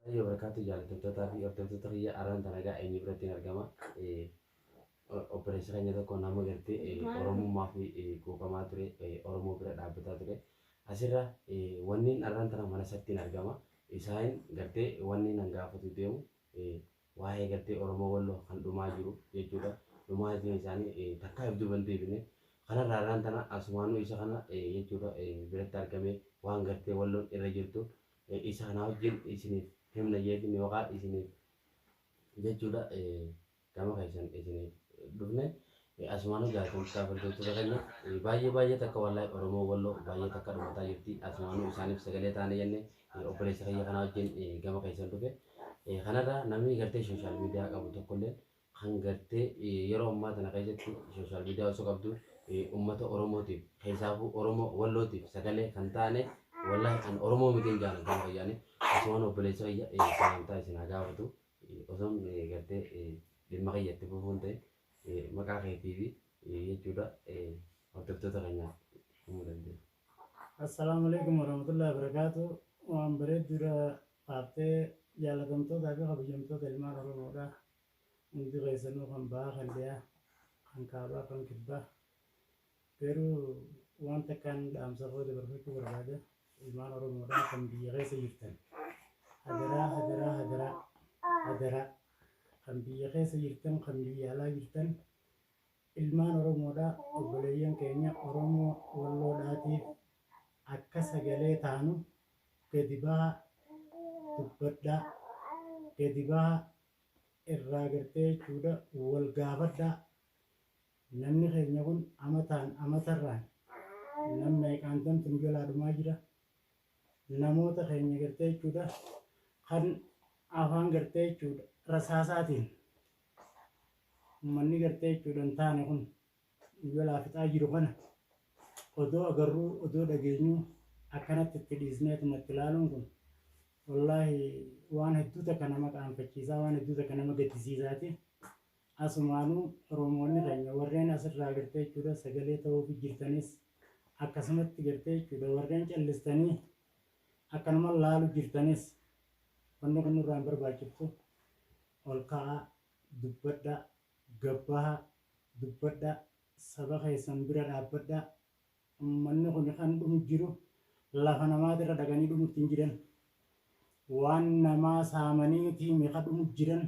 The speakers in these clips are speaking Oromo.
Ayo berkatu jaallatamtoota fi hordoftoota kiyya arraan tanagaa eenyu biratti hin argama. Obboleessa keenya tokko nama gartee Oromummaa fi quuqamaa ture Oromoo bira dhaabbataa ture. Asirra wanni arraan tana mana isaatti hin argama. Isaan gartee wanni nan gaafatu deemu waa'ee gartee Oromoo Walloo kan dhumaa jiru jechuudha. Dhumaatiin isaanii takkaa ibduu ban deebine. Kanarraa arraan tana asumaanuu isa kana jechuudha biratti argamee waan gartee Walloon irra jirtu isa kana wajjin isiniif himna jeetiin yookaan isiniif jechuudha gama keessan isiniif dhufne asumaanuu jaallatamtoota hordoftoota keenya baay'ee takka wallahi Oromoo Walloo baay'ee takka dhumataa jirti asumaanuu isaaniif sagalee taane jenne obboleessa keenya kana wajjin gama keessan dhufe kanarraa namni gartee sooshaal miidiyaa qabu tokkollee kan gartee yeroo ammaa tana keessatti sooshaal miidiyaa osoo qabdu uummata Oromootiif keessaafuu Oromoo Wallootiif sagalee kan taane wallahi kan Oromoo mitiin jaalan gama fayyaanii asumaan obboleessa kiyya sagantaa isin haa gaafatu osoon gartee dhimma kiyyatti fufuun ta'e maqaa keetii fi jechuudha hordoftoota keenyaa himuu dandeenya. Assalamu alaikum warahmatullahi wabarakatuh. Waan bareeddudha qaaftee jaallatamtootaa fi kabajamtoota ilmaan Oromoodha. Hundi keessanuu kan bahaa, kan dhiyaa, kan kaabaa, kan kibbaa. Garuu waan takkaan dhaamsa koo dabarfachuu barbaada. Ilmaan Oromoodha kan biyya keessa jirtan. Hadaraa kan biyya keessa jirtan, kan biyya alaa jirtan. Ilmaan Oromoodha obboleeyyan keenya Oromoo Walloodhaatiif akka sagalee taanu gadi bahaa dubbadhaa, gadi bahaa irraa gartee jechuudha wal gaafadhaa. Namni keenya kun amatarraan namni meeqaantamtu nu jalaa dhumaa jira. Namoota keenya gartee jechuudha kan afaan gartee jechuudha rasaasaatiin uummanni gartee jechuudha hin taane kun nu jalaa fixaa jiru kana odoo agarruu odoo dhageenyuu akkanatti itti dhiisneetuma itti ilaaluun kun wallaahi waan hedduu takka nama qaanfachiisaa, waan hedduu takka nama gaddisiisaati. Asumaanuu Oromoonni keenya warreen asirraa gartee jechuudha sagalee ta'uuf jirtanis akkasumatti gartee jechuudha warreen callistanii akkanuma laalu jirtanis wanni kun nurraan barbaachiftu ol ka'aa dubbadhaa, gabbahaa dubbadhaa, saba keessan bira dhaabbadhaa. Uummanni kun kan dhumu jiru lafa namaatirra dhaqanii dhumutti hin jiran. Waan namaa saamaniitii meeqa dhumu jiran.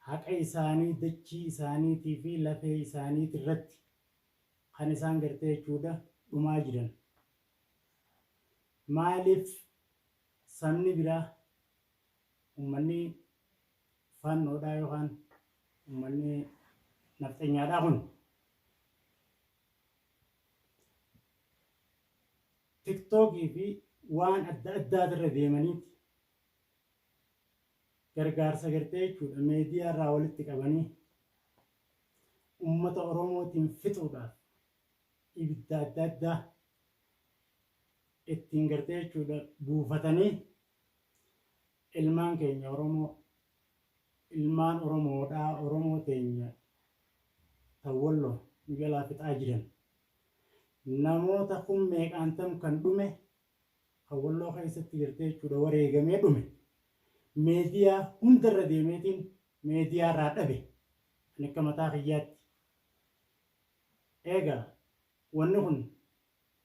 Haqa isaanii dachii isaaniitii fi lafee isaaniitii irratti kan isaan gartee jechuudha dhumaa jiran. Maaliif sabni biraa uummanni fannoodhaa yookaan uummanni nafxanyaadhaa kun tiktookii fi waan adda addaatirra deemaniiti gargaarsa gartee jechuudha meediyaa irraa walitti qabanii uummata Oromootiin fixuudhaaf ibidda adda addaa ittiin gartee jechuudha buufatanii ilmaan keenya Oromoo, ilmaan Oromoodhaa Oromoo teenya Walloo nu jalaa fixaa jiran. Namoota kun meeqaantam kan dhume kan Walloo keessatti gartee jechuudha wareegamee dhume. Meediyaa hundarra deemeetiin meediyaa irraa dhabe kan akka mataa kiyyaatti. Egaa wanni kun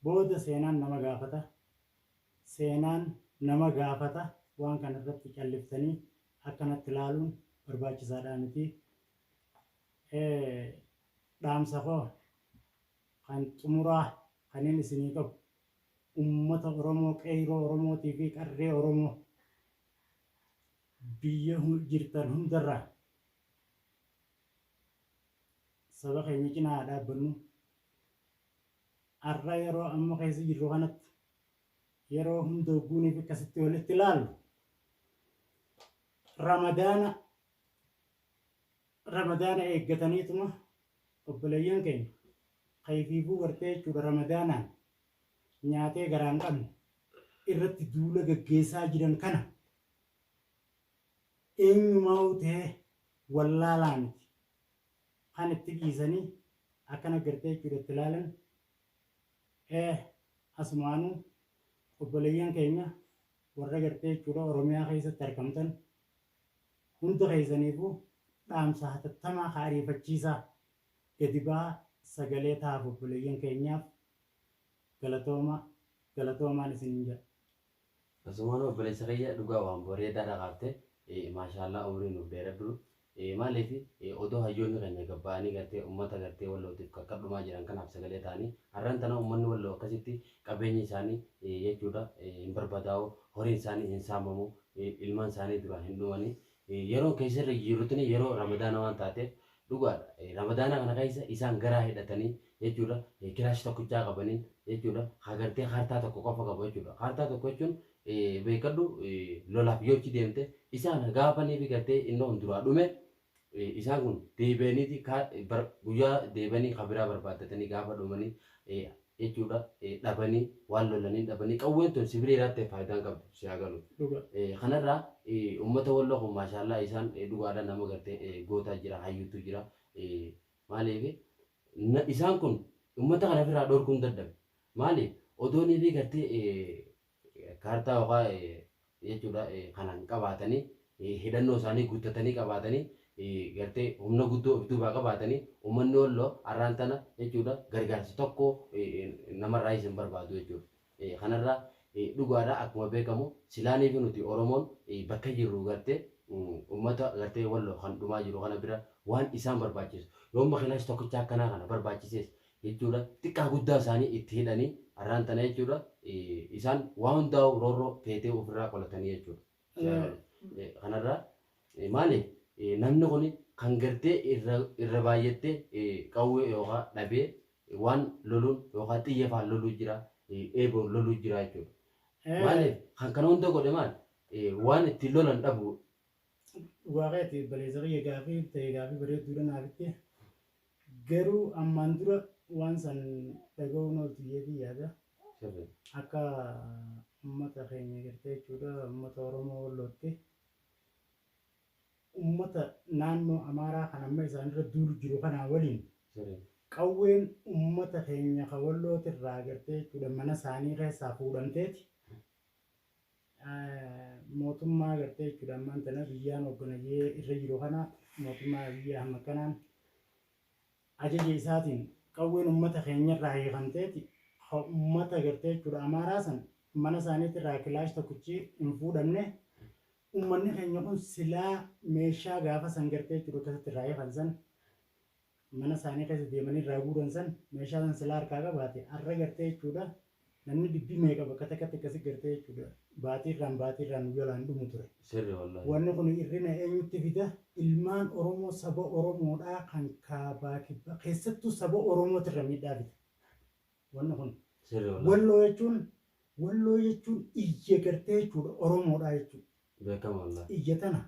booda seenaan nama gaafata. Seenaan nama gaafata waan kana irratti calliftanii akkanatti ilaaluun barbaachisaadhaa miti. Dhaamsa koo kan xumuraa kanneen isinii qabu uummata Oromoo qeyroo Oromootii fi qarree Oromoo biyya jirtan hundarraa saba keenya cinaa haa dhaabbannu. Har'a yeroo amma keessa jirru kanatti yeroo hunda hogguuniif akkasitti walitti ilaallu ramadaana eeggataniituma obboleeyyan keenya kayfiifuu gartee jechuudha ramadaanaan nyaatee garaan qabne irratti duula gaggeessaa jiran kana eenyumaa ta'ee wallaalaa miti kan itti dhiisanii akkana gartee jechuudha itti ilaalan asumaanuu obboleeyyan keenya warra gartee jechuudha Oromiyaa keessatti argamtan hunda keessaniifuu dhaamsa hatattamaa ariifachiisaa gadi ba'aa sagalee taa'aaf obboleeyyan keenyaaf galatoomaan isiniin jedha. Asumaan obboleessa kiyya dhugaa waan bareedaadha qabte maashaallah umriin nuuf dheeradhu maaliif odoo hayyoonni keenya gabba'anii gartee uummata gartee wallootiif kakkadhumaa jiran kanaaf sagalee ta'anii har'aan tana uummanni walloo akkasitti qabeenyi isaanii jechuudha hin barbadaa'u horiin isaanii hin saamamu ilmaan isaanii duraan hin dhumanii yeroo keessarra jiruutiin yeroo ramadaana waan taateef dhugaadha ramadaana kana keessa isaan garaa hidhatanii jechuudha kiraash tokkichaa qabanii jechuudha hagartee hartaa tokko qofa qabu jechuudha hartaa tokko jechuun beekadhu lolaaf yochi deemte isaan gaafanii fi gartee innoo duraa dhume isaan kun deebi'aniiti guyyaa deebi'anii kabiraa barbaaddatanii gaafa dhumanii jechuudha dhabanii waan lolanii dhabanii qawween tun sibiila irratti faayidaan qabdu si agalu kanarraa uummata walloo kun maashaallah isaan dhugaadhaan nama gartee gootaa jira hayyuutu jira maaliif isaan kun uummata kana ofirraa dhorkuun dadhabe maaliif odoonii fi gartee kaartaa yookaan jechuudha kanaan qabaatanii hidhannoo isaanii guuttatanii qabaatanii gartee humna guddoo of duubaa qabaatanii uummanni walloo har'aan tana jechuudha gargaarsa tokko namarraa isin barbaadu jechuudha kanarraa dhugaadhaa akkuma beekamu silaanii fi nuti Oromoon bakka jirru gartee uummata gartee walloo kan dhumaa jiru kana bira waan isaan barbaachisu yoo makiinaas tokkicha akkanaa kana barbaachisees jechuudha xiqqaa guddaa isaanii itti hidhanii har'aan tana jechuudha isaan waan hundaa'u roorroo feetee ofirraa qolatanii jechuudha kanarraa maaliif namni kun kan gartee irra baay'attee qawwee yookaan dhabee waan loluun yookaan xiyyeefaan loluu jira eeboon loluu jira jechuudha. Maaliif kan kana hunda godhe maal waan ittiin lolan dhabu. Waaqeeti baleessa qiyya gaafii ta'e gaafii bareedduudha naafitti garuu ammaan dura waan san dhaga'uun ooltu jedhee yaada. Akka uummata keenya gartee jechuudha uummata Oromoo wallootti. Ummata naannoo Amaaraa kan amma isaanirra duulu jiru kanaa waliin qawween ummata keenya kan wallootirraa gartee jechuudha mana isaanii keessaa fuudhamteeti mootummaa gartee jechuudha ammaan tana biyyaan hoogganayee irra jiru kana mootummaa biyya amma kanaan ajaja isaatiin qawween ummata keenyarraa hiikamteeti ummata gartee jechuudha Amaaraa san mana isaaniitirraa kilaash tokkichi hin fuudhamne ummanni keenya kun silaa meeshaa gaafa san gartee jechuudha akkasitti irraa eefan san mana isaanii keessa deemanii irraa guuran san meeshaa san silaa harkaa qabaate har'a gartee jechuudha namni dibbii meeqa bakka takkatti akkasii gartee jechuudha baatiirraan yolaan dhumu ture. Wanni kun irrina eenyutti fida ilmaan Oromoo saba Oromoodhaa kan kaabaa kibbaa keessattuu saba Oromootirra miidhaa fida. Wanni kun walloo jechuun iyya gartee jechuudha Oromoodhaa jechuudha. Beekamallah. Iyya tana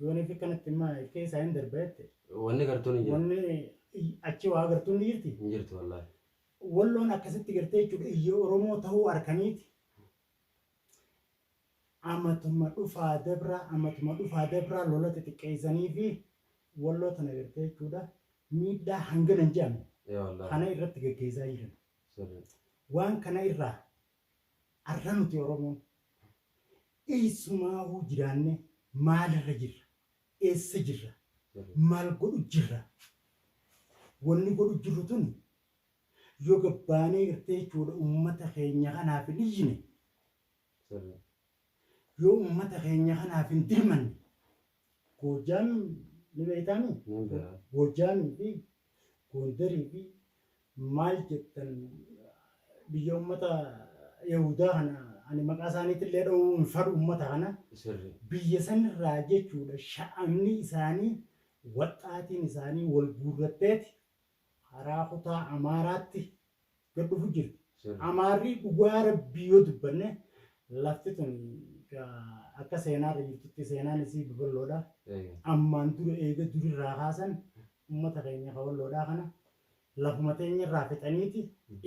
yoon fi kanatti immoo keessa hin darbeette. Wanni gartuun hin jirtu. Wanni achi waa gartuun ni jirti. Hin jirtu wallahi. Walloon akkasitti gartee jechuudha iyya Oromoo ta'uu harkaniiti. Amatuma dhufaa dabraa lola xixiqqeessanii fi walloo tana gartee jechuudha miidhaa hangana hin jedhamne. Kana irratti gaggeessaa jiran. Waan kana irraa har'a nuti Oromoon eessumaahuu jiraanne maalirra jirra? Eessa jirra? Maal godhu jirra? Wanni godhu jirru tun yoo gabbaanee gartee jechuudha uummata keenya kanaaf hin iyyine yoo uummata keenya kanaaf hin dirmanne Goojaan ni beektaami? Goojaamii fi Gondarii fi maal jettan biyya uummata Yahudaa kana ani maqaa isaaniitillee dha'uun fadhu uummata kana biyya sanirraa jechuudha sha'amni isaanii waxxaatiin isaanii wal guurratteeti karaa kutaa Amaaraatti gad dhufu jirti. Amaarri dhugaa rabbii yoo dubbanne lafti tun akka seenaarra jirtutti seenaan isii babal'oodha. Ammaan dura eega durirraa kaasan uummata keenya babal'oodhaa kana lafuma teenyarraa fixaniiti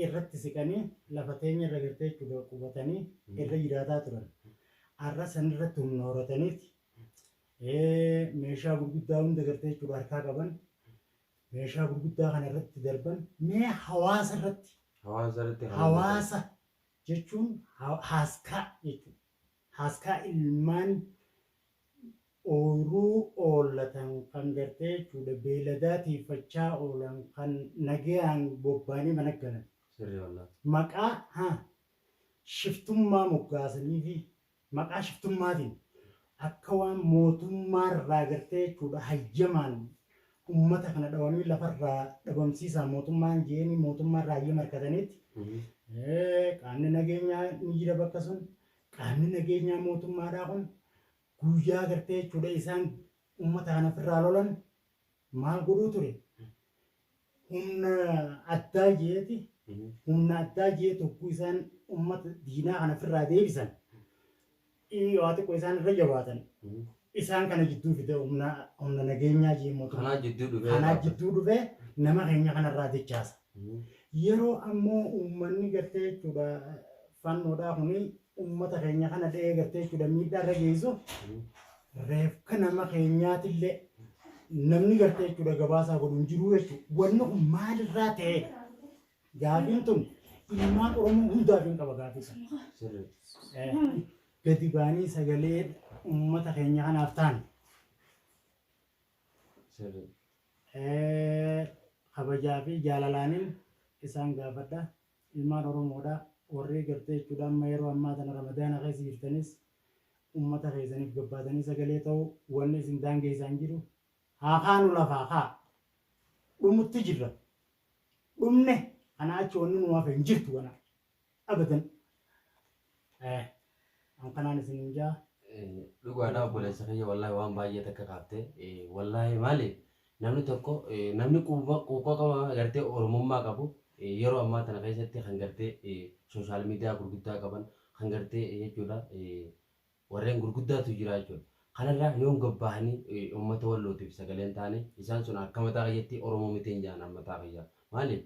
irratti siqanii lafa teenyarra gartee jechuudha qubatanii irra jiraataa turan. Har'a sanirratti humna horataniiti meeshaa gurguddaa hunda gartee jechuudha harkaa qaban meeshaa gurguddaa kana irratti darban mee hawaasa irratti hawaasa jechuun haaskaa jechuudha. haskaa ilmaan ooyiruu oolatan kan gartee jechuudha beeyladaa tiifachaa oolan kan nagayaan bobba'anii mana galan. Sirrii wallah. Maqaa shiftummaa moggaasanii fi maqaa shiftummaatiin akka waan mootummaa irraa gartee jechuudha hayyamaan ummata kana dhawanii lafarraa dhabamsiisaa mootummaan jeeni mootummaa irraa hayyama harkataniitti qaamni nageenyaa ni jira bakka sun qaamni nageenyaa mootummaadhaa kun guyyaa gartee jechuudha isaan ummata kana ofirraa lolan maal godhuu ture humna addaa jeeti humna addaa jeetu tokko isaan ummata diinaa kana ofirraa deebisan yoo xiqqoo isaan irra jabaatan isaan kana jidduu fide humna nageenyaa jee mootummaa kanaa jidduu dhufee nama keenya kanarraa dechaasa. Yeroo ammoo uummanni gartee jechuudha fannoodhaa kuni uummata keenya kana dha'ee gartee jechuudha miidhaa irra geessu reefka nama keenyaatillee namni gartee jechuudha gabaasaa godhu hin jiru jechuudha. Wanni kun maalirraa ta'e gaafiin tun ilmaan Oromoo hundaaf hin qaba gaafii sana. Gadi baanii sagalee uummata keenya kanaaf ta'an. Kabajaa fi jaalalaaniin isaan gaafadha. Ilmaan Oromoodhaa warri gartee jechuudha amma yeroo ammaa tana ramadaana keessa jirtanis uummata keessaniif gabbaatanii sagalee ta'uu wanni isin daangeessaan jiru haa kaanu lafaa haa dhumutti jirra. Dhumne kanaa achi wanni nuwaaf hin jirtu kana abadan. Kanaan isin hin jaa. Dhugaadhaa obboleessa kiyya wallaahi waan baay'ee takka kaaftee wallaahi maali namni tokko namni quuqaa qaba gartee oromummaa qabu yeroo ammaa tana keessatti kan gartee sooshaal miidiyaa gurguddaa qaban kan gartee jechuudha warreen gurguddaatu jira jechuudha. Kanarraa yoon gabbaahanii uummata wallootiif sagaleen taane isaan sun akka mataa kiyyaatti oromoo miteen jaan mataa kiyyaa maaliif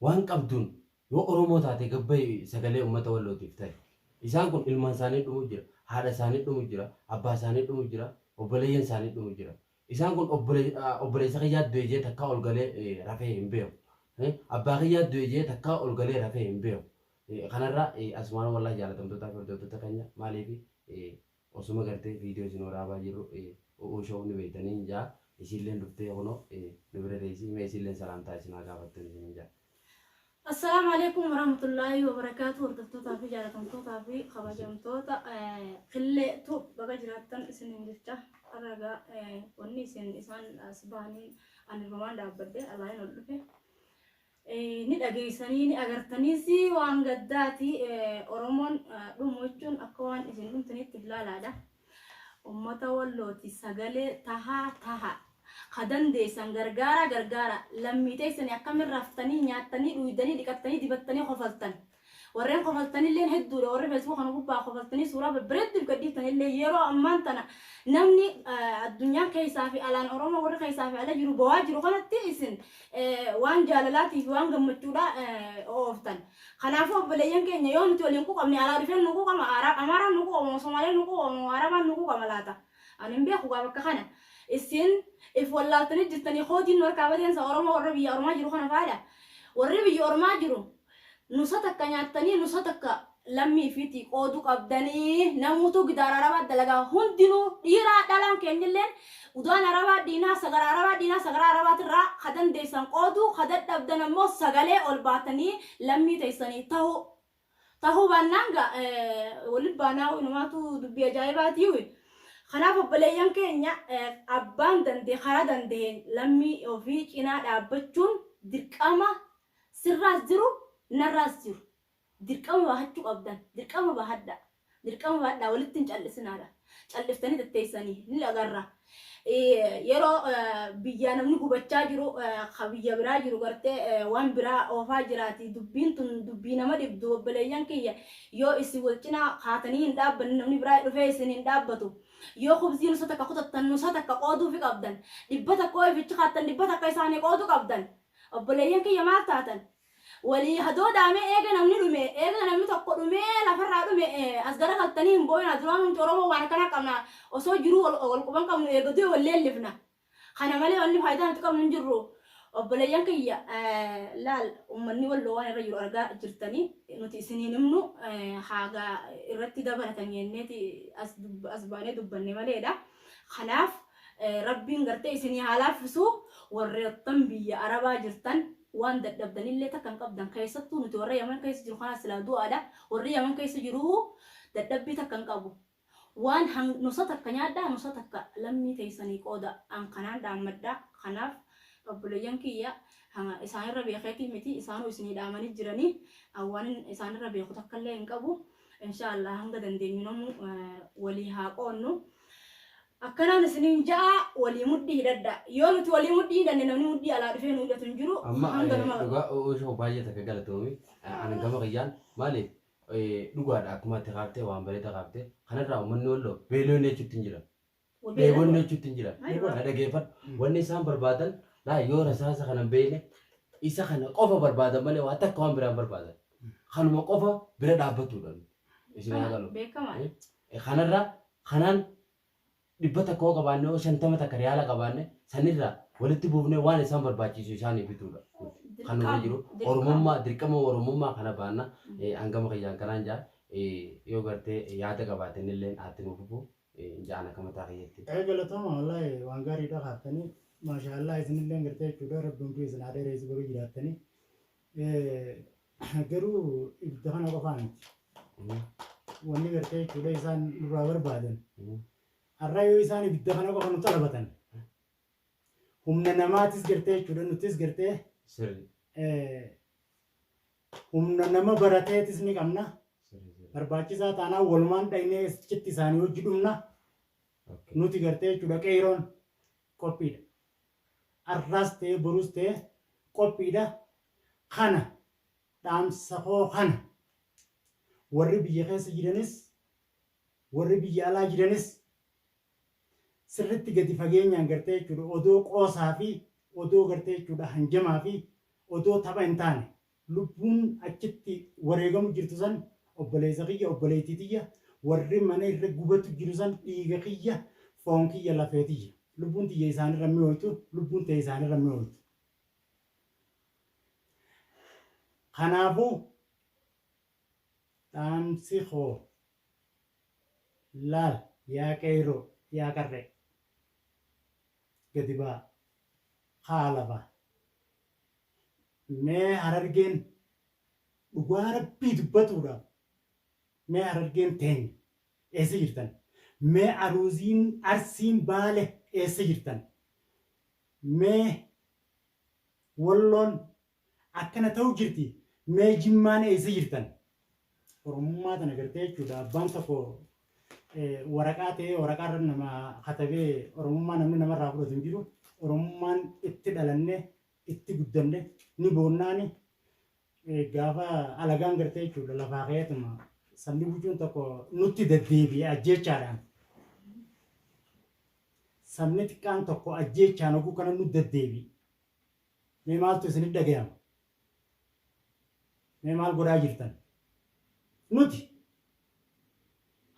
waan qabduun yoo oromoo taate gabbaa'ee sagalee uummata wallootiif ta'e isaan kun ilmaan isaanii dhumu jira haadha isaanii dhumu jira abbaa isaanii dhumu jira obboleeyyan isaanii dhumu jira. Isaan kun obboleessa kiyyaa du'ee takka ol galee rafee hin beeku. Abbaa kiyyaa du'ee takka ol galee rafee hin beeku. Kanarraa asumaan wallaahi jaalatamtootaa fi hordoftoota keenya maaliif osuma gartee viidiyoo isin waraabaa jirru oomishuu ni beektanii hin jaa isiilleen dhuftee kunoo nu bira teessii mee isiilleen salaamtaa isin haa gaafattan isin hin jaa. Assalamu alaikum warahmatullahi wabarakatuh. Hordoftoota fi jaalatamtootaa fi kabajamtoota qilleetu baga jiraattan isin hin jecha aragaa wanni isin isaan asbaanii anirbamaan dhaabbadde Allahin ol dhufe ni dhageessanii ni agartaniis waan gaddaati. Oromoon dhumu jechuun akka waan isin dhumtanitti ilaalaadha. Uummata wallooti sagalee tahaa kadandeessan gargaara lammii teessanii akkamiin raftanii nyaattanii dhuydanii dhiqattanii dibattanii qofaltan. Warreen qofaltanillee hedduudha. Warri Facebook kana gubbaa qofaltanii suuraa babbareedduuf gadhiiftanillee yeroo ammaan tana namni addunyaa keessaa fi alaan Oromoo warri keessaa fi ala jiru bo'aa jiru kanatti isin waan jaalalaatii fi waan gammachuudha ooftan. Kanaafuu obboleeyyan keenya yoo nuti waliin quuqamne alaa dhufeen nu quuqama Amaaraan nu quuqama Somaaleen nu quuqama Arabaan nu quuqama laata. Ani hin beeku bakka kana. Isin if wallaaltanii jirtanii hootiin warqaa badeensa Oromoo warra biyya Oromaa jiru kana faadha. Warri biyya Oromaa jiru nusa takka nyaattanii nusa takka lammii fiitii qoodu qabdanii namuutu gidaara arabaa dalagaa hundinuu dhiiraa dhalaan keenyilleen udaan arabaa diinaa sagara arabaatirraa kadandeessan qoodu kadadhabdan ammoo sagalee ol baatanii lammii teessanii tahuu baannaan waliin baanaa inumaatu dubbii ajaa'ibaatii. Kanaaf obboleeyyan keenya abbaan dandee karaa dandeen lammii ofii cinaa dhaabbachuun dirqama sirraas jiru narraas jiru. Dirqama bahachuu qabdan. Dirqama bahadhaa walitti hin callisinaadha. Calliftanii tatteessanii ni agarra. Yeroo biyya namni gubachaa jiru biyya biraa jiru gartee waan biraa oofaa jiraati. Dubbiin tun dubbii nama dhibdu obboleeyyan kiyya yoo isin wal cinaa kaatanii hin dhaabbanne namni biraa dhufee isin hin dhaabbatu. Yoo khubzii nusa takka kutattan nusa takka qooduu fi qabdan. Dhibba takka ofichi kaattan dhibba takka isaanii qooduu qabdan. Obboleeyyan kiyya maal taatan? Walii hadoo daamee eega namni dhume eega namni tokko dhume lafarraa dhume as gara galtanii hin boo'ina duraan nuti Oromoo waan akkana qabna osoo jiruu wal quban qabnu eegatee wal leellifna. Kana malee wanni faayidaa nuti qabnu hin jirru. obboleeyyan kiyya laal ummanni walloo waan irra jiru argaa jirtanii nuti isiniin himnu haaga irratti dabalatan jenneeti as baanee dubbanne maleedha. Kanaaf rabbiin gartee isinii haa laaffisu warreettan biyya arabaa jirtan waan dadhabdanillee takkan qabdan keessattuu nuti warra Yaman keessa jiru kanaas silaa du'aadha. Warri Yaman keessa jiru dadhabbii takkan qabu. Waan nusa takka nyaadhaa nusa takka lammii teessanii qooda an kanaan dhaammadhaa. Kanaaf obboleeyyan kiyya isaanirra beekeetii miti isaanuu isinii dhaamanii jiranii waan isaanirra beeku takkallee hin qabu. Inshaallah hanga dandeenyu namu walii haa qoonnu. Akkanaan isiniin ja'a walii muddii hidhadha. Yoo nuti walii muddii hidhanne namni muddii alaa dhufee nu hidhatu hin jiru. Amma dhugaa oolchuu baay'ee takka galatoomi. Ani gama kiyyaan maaliif dhugaadha akkuma itti qaaftee waan bareedaa qaaftee kanarraa uummanni walloo beeloonni jechuutti hin jiran. Dheebonni jechuutti hin jiran. Na dhageeffadhu. Wanni isaan barbaadan laa yoo rasaasa kana beekne isa kana qofa barbaadan malee waa takka waan biraan barbaadan. Kanuma qofa bira dhaabbatudha. Isin haa galu. Kanarraa kanaan dhibba tokkoo qabaannee 50 takka riyaala qabaannee sanirraa walitti buufnee waan isaan barbaachisu isaanii bituudha. Kanuma jiru oromummaa dirqama oromummaa kana baanna hangama kiyyaan kanaan jaa yoo gartee yaada qabaateen illee haati nuuf bu'u jaan akka mataa kiyyaatti. Galatoomaa wallaahi waan gaariidha kaaftanii maashaallah isinillee gartee jechuudha rabbiin kun isin aadaa reessi godhuu jiraattanii garuu ibidda kana qofaa miti. Wanni gartee jechuudha isaan nurraa barbaadan. Har'a yoo isaan ibidda kana qofa nu talabatan humna namaatis gartee jechuudha nutis gartee humna nama barateetis ni qabna barbaachisaa taanaan walumaan dhaynee citti isaanii hojii dhumna nuti gartee jechuudha qeeroon qophiidha. Har'aas ta'ee boruus ta'ee qophiidha. Kana dhaamsa koo kana warri biyya keessa jiranis warri biyya alaa jiranis sirriitti gadi fageenyaan gartee jechuudha odoo qoosaa fi odoo gartee jechuudha hanjamaa fi odoo tapha hin taane lubbuun achitti wareegamu jirtu san obboleessa kiyya obboleettii tiyya warri mana irra gubatu jiru san dhiiga kiyya foon kiyya lafee tiyya lubbuun tiyya isaanirra mi'ooytu lubbuun ta'e isaanirra mi'ooytu. Kanaafuu dhaamsi koo laal yaa qeeroo yaa qarree gadi baa haala baa mee Harargeen dhugaa rabbii dubbatuudhaaf mee Harargeen teenya eessa jirtan mee Arsiin Baale eessa jirtan mee Walloon akkana ta'u jirti mee Jimmaan eessa jirtan oromummaa tana gartee jechuudha abbaan tokko waraqaa ta'ee waraqaa irra nama katabee oromummaa namni namarraa fudhatu hin jiru. Oromummaan itti dhalanne itti guddanne ni boonnaani gaafa alagaan gartee jechuudha lafaa ka'eetuma sabni bucuun tokko nutti deddeebi'ee ajjeechaadhaan sabni xiqqaan tokko ajjeechaan oguu kana nutti deddeebi'e mee maaltu isinitti dhaga'ama mee maal godhaa jirtan nuti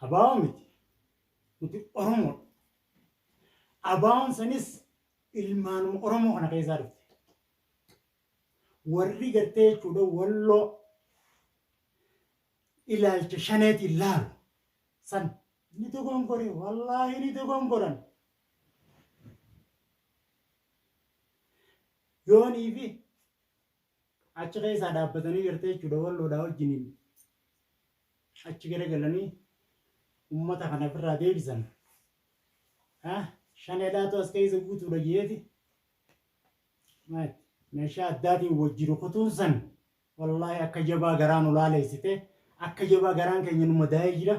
abaa'oo miti nuti oromoodha. Abaa'oon sanis ilmaanuma oromoo kana keessaa dhufte. Warri gartee jechuudha walloo ilaalcha shaneetiin laalu san ni dogongore wallaahi ni dogongoran. Yoonii fi achi keessaa dhaabbatanii gartee jechuudha walloodhaa wajjiniin achi garagalanii ummata kana ofirraa deebisan. Shaneedhaatu as keessa guutuudha jeeti. Meeshaa addaatiin wajji rukutuun san wallaahi akka jabaa garaan ulaaleessite akka jabaa garaan keenya nu madaa'ee jira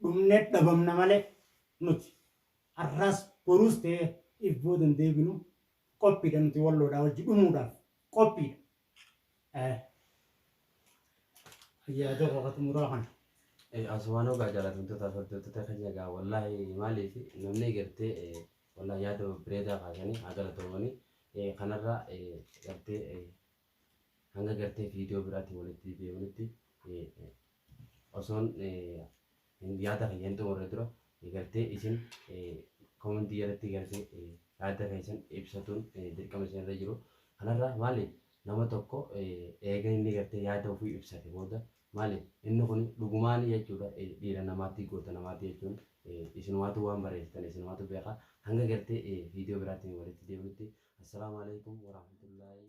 dhumnee dhabamna malee nuti har'aas boruus ta'ee if boodan deebinu qophiidha nuti walloodhaa wajji dhumuudhaaf qophiidha. Yaada qofaatu muraa kana. Asumaanoo gaajalatamtoota hordoftoota keenya egaa wallaahi maaliif namni gartee wallaahi yaada bareedaa kaasanii haa galatoomanii kanarraa gartee hanga gartee viidiyoo biraatiin walitti deemuutti osoon yaada keenya xumurre dura gartee isin komentii jalatti gartee yaada keessan ibsatuun dirqama isinirra jiru. Kanarraa maali nama tokko eega inni gartee yaada ofii ibsate booda maali inni kun dhugumaan jechuudha dhiira namaatti goota namaatti jechuun isinumaatu waan bareessitan isinumaatu beekaa hanga gartee viidiyoo biraatiin walitti deebinutti assalaamu alaikum warahmatullaahi